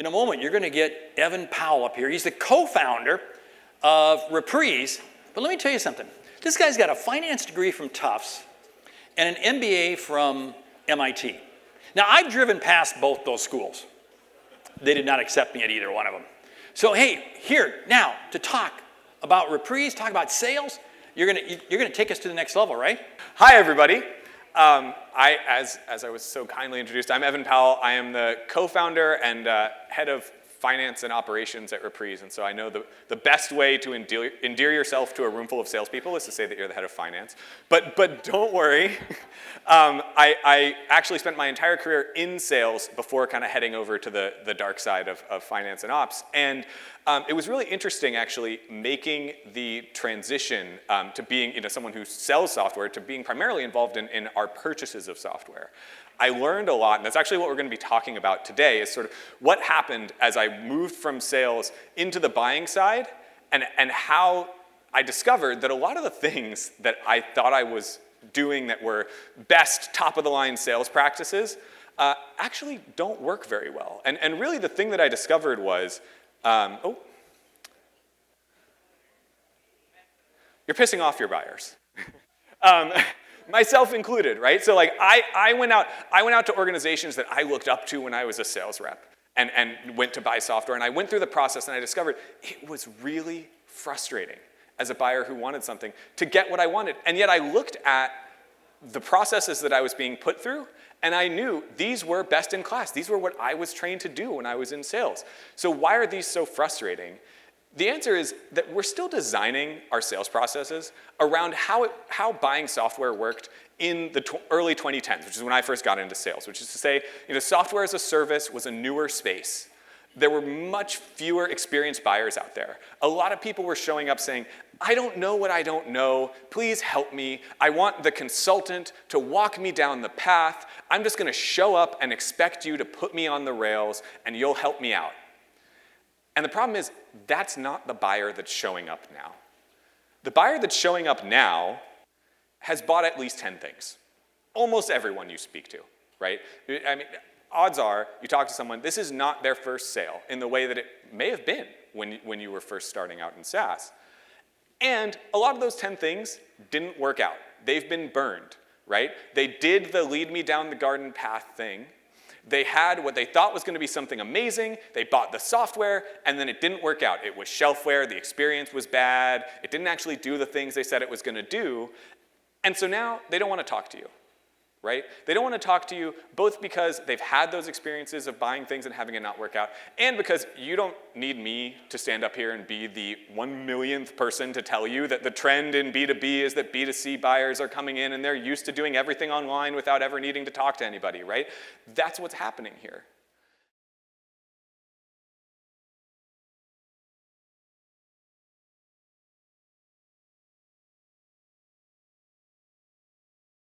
In a moment, you're going to get Evan Powell up here. He's the co-founder of Reprise. But let me tell you something. This guy's got a finance degree from Tufts and an MBA from MIT. Now, I've driven past both those schools. They did not accept me at either one of them. So, hey, here, now, to talk about Reprise, talk about sales, you're gonna take us to the next level, right? Hi, everybody. As I was so kindly introduced, I'm Evan Powell. I am the co-founder and head of finance and operations at Reprise, and so I know the best way to endear yourself to a room full of salespeople is to say that you're the head of finance. But don't worry, I actually spent my entire career in sales before kind of heading over to the dark side of finance and ops, and it was really interesting actually making the transition to being someone who sells software to being primarily involved in our purchases of software. I learned a lot, and that's actually what we're going to be talking about today, is sort of what happened as I moved from sales into the buying side, and how I discovered that a lot of the things that I thought I was doing that were best top-of-the-line sales practices actually don't work very well. And really the thing that I discovered was, you're pissing off your buyers. Myself included, right? So like I went out to organizations that I looked up to when I was a sales rep and went to buy software, and I went through the process and I discovered it was really frustrating as a buyer who wanted something to get what I wanted. And yet I looked at the processes that I was being put through, and I knew these were best in class. These were what I was trained to do when I was in sales. So why are these so frustrating? The answer is that we're still designing our sales processes around how buying software worked in the early 2010s, which is when I first got into sales, which is to say, software as a service was a newer space. There were much fewer experienced buyers out there. A lot of people were showing up saying, I don't know what I don't know. Please help me. I want the consultant to walk me down the path. I'm just going to show up and expect you to put me on the rails, and you'll help me out. And the problem is, that's not the buyer that's showing up now. The buyer that's showing up now has bought at least 10 things. Almost everyone you speak to, right? I mean, odds are, you talk to someone, this is not their first sale in the way that it may have been when you were first starting out in SaaS. And a lot of those 10 things didn't work out. They've been burned, right? They did the lead me down the garden path thing. They had what they thought was going to be something amazing. They bought the software, and then it didn't work out. It was shelfware. The experience was bad. It didn't actually do the things they said it was going to do. And so now they don't want to talk to you, right? They don't want to talk to you both because they've had those experiences of buying things and having it not work out, and because you don't need me to stand up here and be the 1,000,000th person to tell you that the trend in B2B is that B2C buyers are coming in and they're used to doing everything online without ever needing to talk to anybody, right? That's what's happening here.